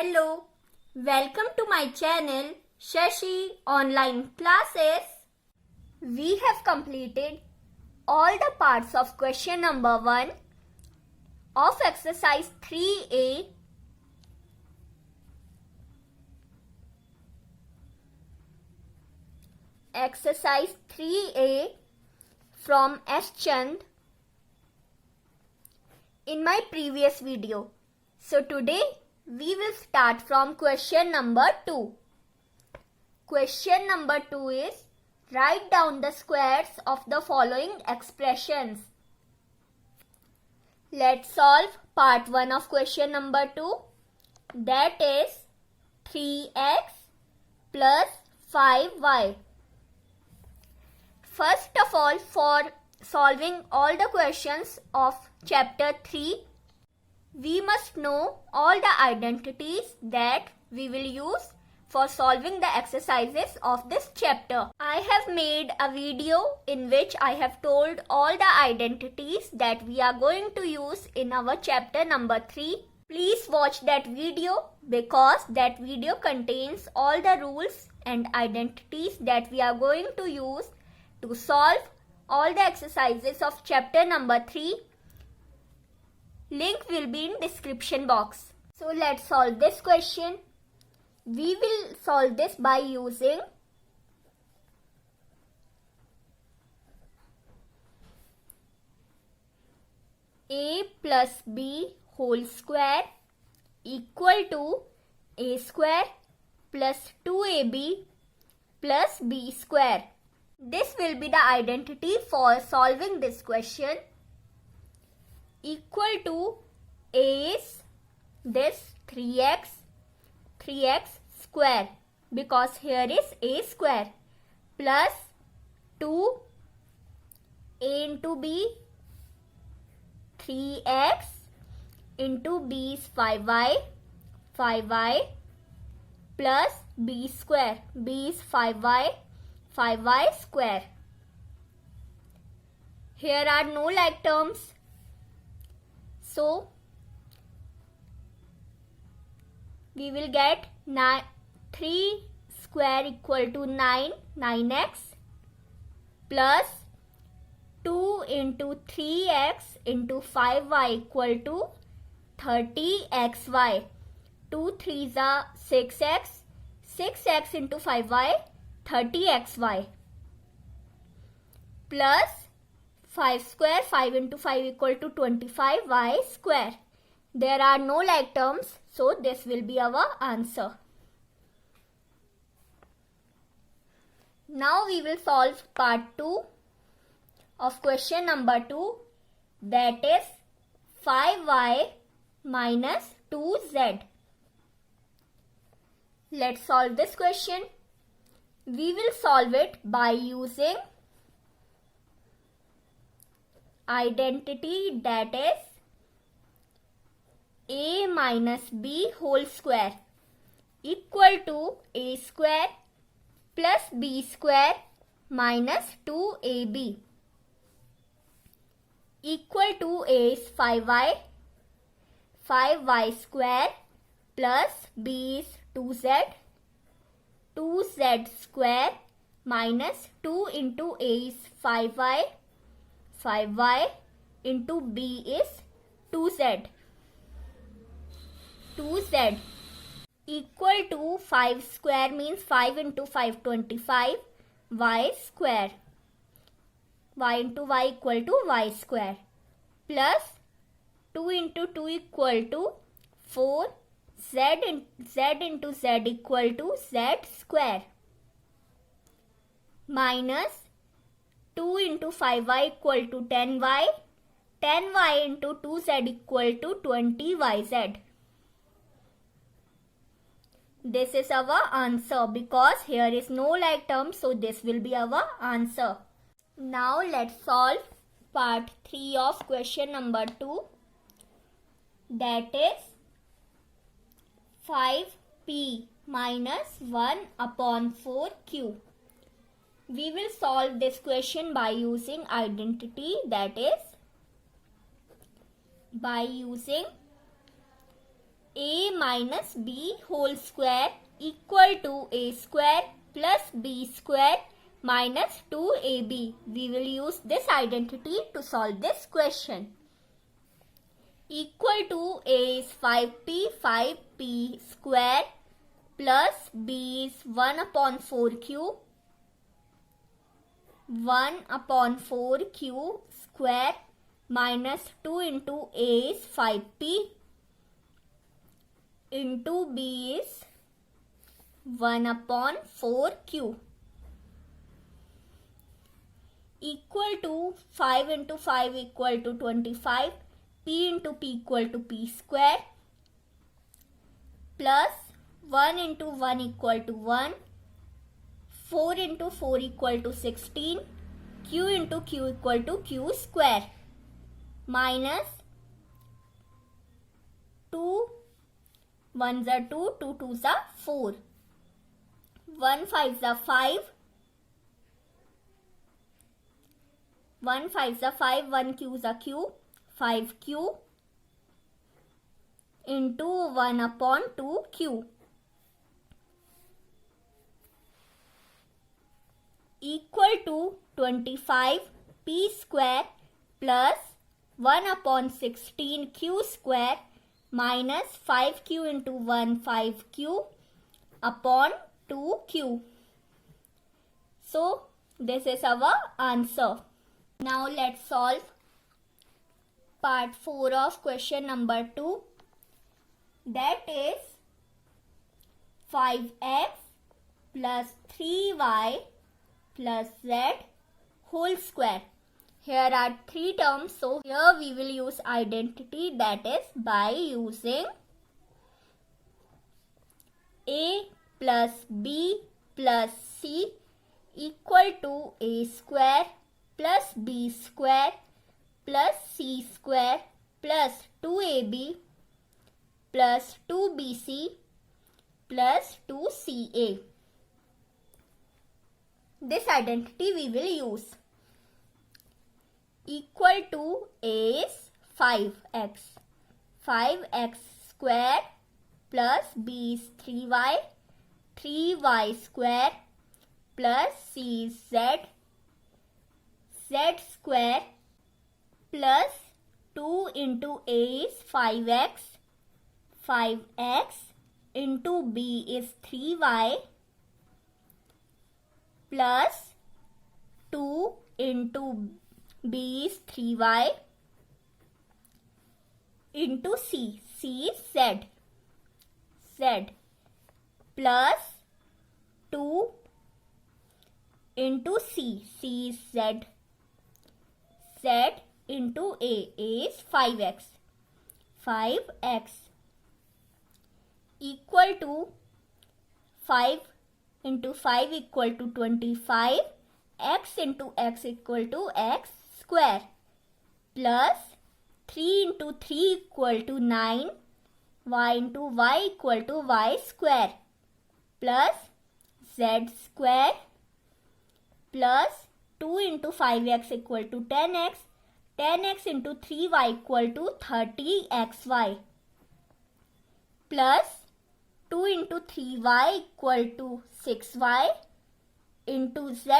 Hello, welcome to my channel Shashi Online Classes. We have completed all the parts of question number 1 of exercise 3A. Exercise 3A from S. Chand in my previous video. So today we will start from question number 2. Question number 2 is write down the squares of the following expressions. Let's solve part 1 of question number 2. That is 3x plus 5y. First of all, for solving all the questions of chapter 3, we must know all the identities that we will use for solving the exercises of this chapter. I have made a video in which I have told all the identities that we are going to use in our chapter number 3. Please watch that video because that video contains all the rules and identities that we are going to use to solve all the exercises of chapter number 3. Link will be in description box. So let's solve this question. We will solve this by using a plus b whole square equal to a square plus 2ab plus b square. This will be the identity for solving this question. Equal to a is this 3x square because here is a square plus 2 a into b 3x into b is 5y plus b square, b is 5y square. Here are no like terms, so we will get 3 square equal to 9x plus 2 into 3x into 5y equal to 30xy. 2 3s are 6x into 5y 30xy plus 5 square, 5 into 5 equal to 25y square. There are no like terms, so this will be our answer. Now we will solve part 2 of question number 2, that is 5y minus 2z. Let's solve this question. We will solve it by using identity, that is a minus b whole square equal to a square plus b square minus 2ab equal to a is 5y square plus b is 2z square minus 2 into a is 5y into b is 2z equal to 5 square means 5 into 5 25 y square, y into y equal to y square plus 2 into 2 equal to 4 z into z equal to z square minus 2 into 5y equal to 10y into 2z equal to 20yz. This is our answer because here is no like term, so this will be our answer. Now let's solve part 3 of question number 2, that is 5p minus 1 upon 4q. We will solve this question by using identity, that is by using a minus b whole square equal to a square plus b square minus 2ab. We will use this identity to solve this question. Equal to a is 5p square plus b is 1 upon 4q. 1 upon 4q square minus 2 into a is 5p into b is 1 upon 4q equal to 5 into 5 equal to 25, p into p equal to p square plus 1 into 1 equal to 1, 4 into 4 equal to 16, q into q equal to q square minus 2 1s are 2, 2 2s are 4, 1 5s are 5, 1 5s are 5, 1 q's are q, 5q into 1 upon 2q equal to 25 p square plus 1 upon 16 q square minus 5q into 1 5q upon 2q. So this is our answer. Now let's solve part 4 of question number 2. That is 5x plus 3y plus z whole square. Here are 3 terms, so here we will use identity, that is by using a plus b plus c equal to a square plus b square plus c square plus 2ab plus 2bc plus 2ca. This identity we will use. Equal to a is 5x. 5x square plus b is 3y. 3y square plus c is z. Z square plus 2 into a is 5x. 5x into b is 3y plus 2 into b is 3y into c. C is z. Z plus 2 into c. C is z. Z into a. A is 5x. 5x equal to 5 into 5 equal to 25. X into x equal to x square plus 3 into 3 equal to 9. Y into y equal to y square plus z square plus 2 into 5x equal to 10x. 10x into 3y equal to 30xy plus 2 into 3y equal to 6y into z,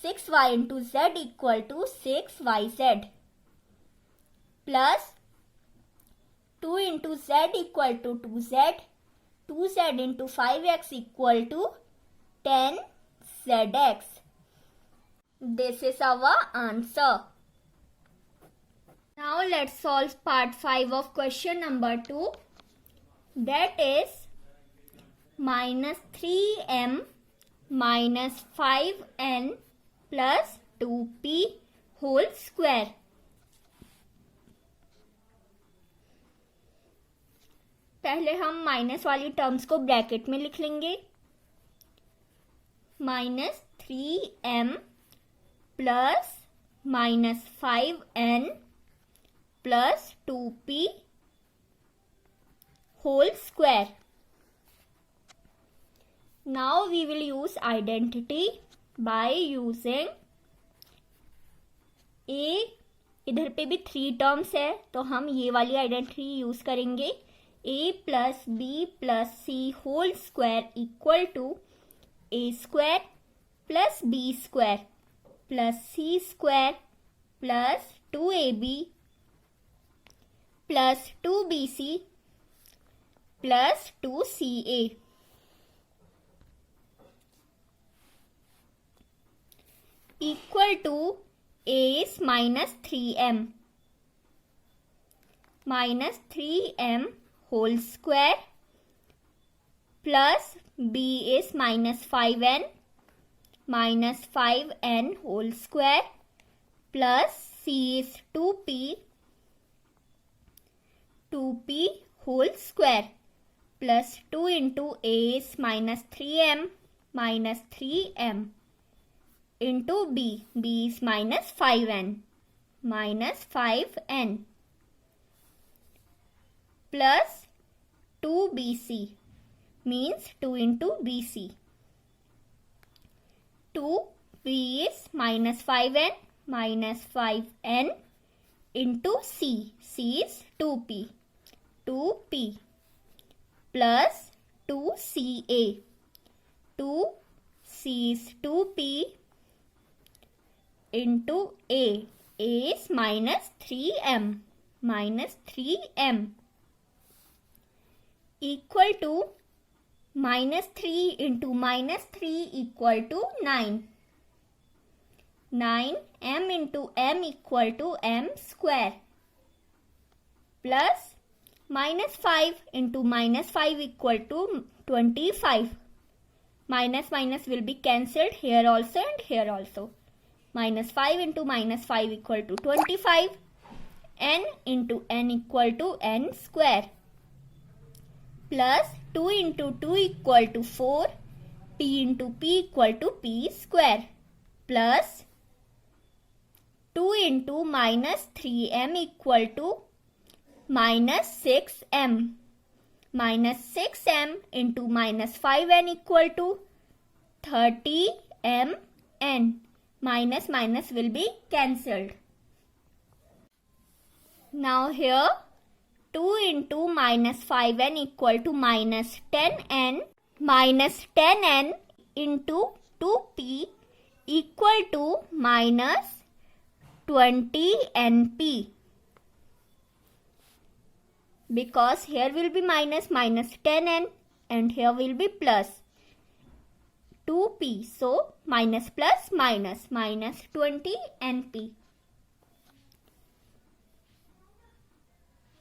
6y into z equal to 6yz plus 2 into z equal to 2z. 2z into 5x equal to 10zx. This is our answer. Now let's solve part 5 of question number 2. That is minus 3m minus 5n plus 2p whole square. पहले हम minus वाली terms को bracket में लिख लेंगे. Minus 3m plus minus 5n plus 2p whole square. Now we will use identity by using a. इधर पे भी 3 टर्म्स है तो हम ये वाली आइडेंटिटी यूज करेंगे. a plus b plus c whole square equal to a square plus b square plus c square plus 2ab plus 2bc plus 2ca equal to a is minus 3m whole square plus b is minus 5n whole square plus c is 2p whole square plus 2 into a is minus 3m into b is minus 5n plus 2bc means 2 into bc. 2b is minus 5n into c is 2p plus 2ca 2c is 2p into a is minus 3m equal to minus 3 into minus 3 equal to 9 m into m equal to m square plus minus 5 into minus 5 equal to 25. Minus will be cancelled here also and here also. Minus 5 into minus 5 equal to 25. N into n equal to n square. Plus 2 into 2 equal to 4. P into p equal to p square. Plus 2 into minus 3m equal to minus 6m. Minus 6m into minus 5n equal to 30mn. Minus will be cancelled. Now here 2 into minus 5n equal to minus 10n. Minus 10n into 2p equal to minus 20np. Because here will be minus 10n and here will be plus 2p. So minus plus minus 20np.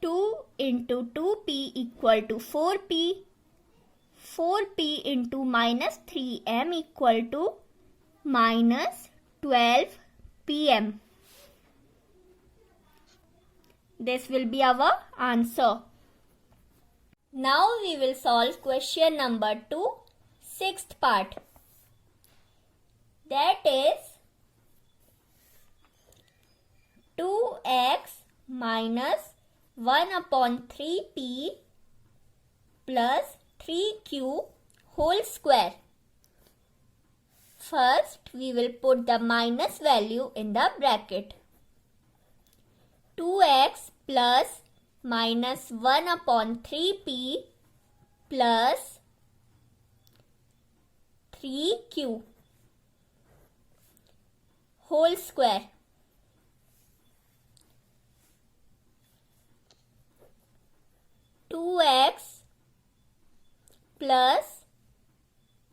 2 into 2p equal to 4p. 4p into minus 3m equal to minus 12pm. This will be our answer. Now we will solve question number 2, sixth part. That is 2x minus 1 upon 3p plus 3q whole square. First, we will put the minus value in the bracket. 2x plus minus 1 upon 3p plus 3q whole square. Two x plus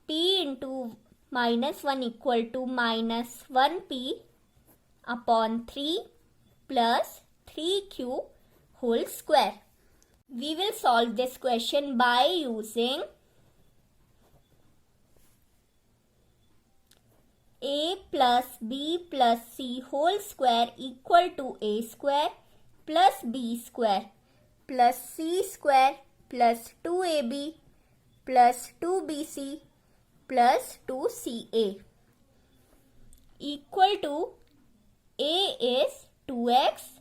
p into minus 1 equal to minus 1p upon 3 plus 3q whole square. We will solve this question by using a plus b plus c whole square equal to a square plus b square plus c square plus 2ab plus 2bc plus 2ca equal to a is 2x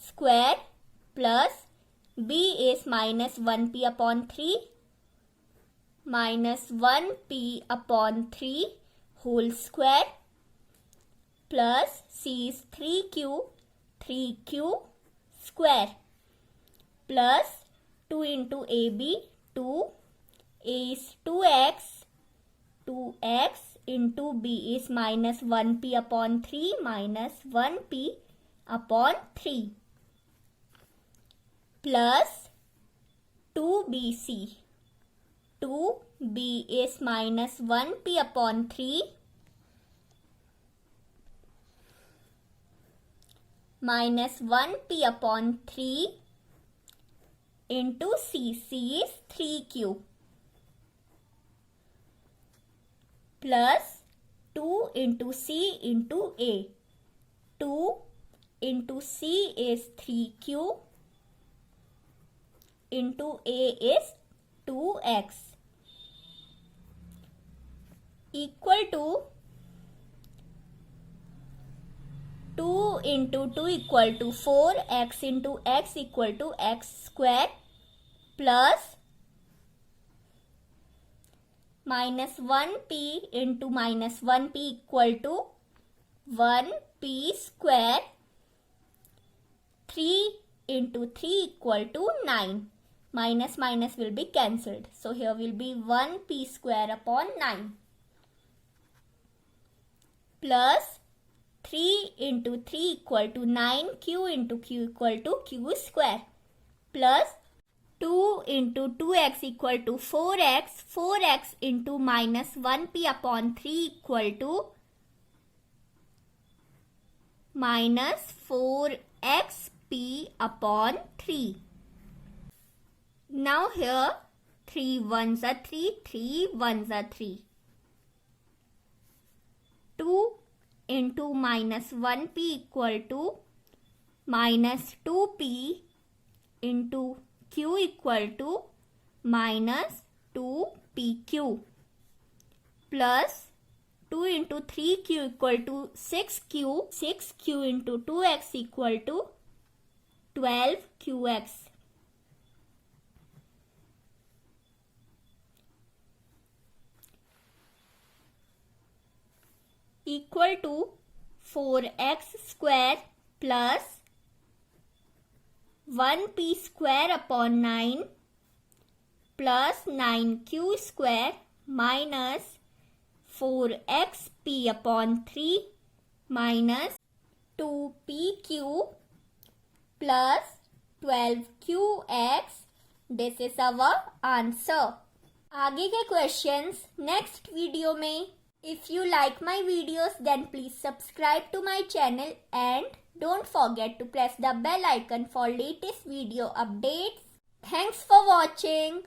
square plus b is minus 1p upon 3 minus 1p upon 3 whole square plus c is 3q square plus 2 into AB, 2. A is 2x. 2x into B is minus 1p upon 3 minus 1p upon 3 plus 2bc. 2b is minus 1p upon 3 minus 1p upon 3 into c. C is 3q plus 2 into c into a. 2 into c is 3q into a is 2x equal to 2 into 2 equal to 4, x into x equal to x square plus minus 1p into minus 1p equal to 1p square. 3 into 3 equal to 9. Minus minus will be cancelled. So here will be 1p square upon 9 plus 3 into 3 equal to 9, q into q equal to q square plus 2 into 2x equal to 4x, 4x into minus 1p upon 3 equal to minus 4xp upon 3. Now here 3 ones are 3, 3 ones are 3. 2 into minus 1p equal to minus 2p into q equal to minus 2pq plus 2 into 3q equal to 6q, 6q into 2x equal to 12qx equal to 4x square plus 1p square upon 9 plus 9q square minus 4xp upon 3 minus 2pq plus 12qx. This is our answer. आगे के questions next video में. If you like my videos, then please subscribe to my channel and don't forget to press the bell icon for latest video updates. Thanks for watching.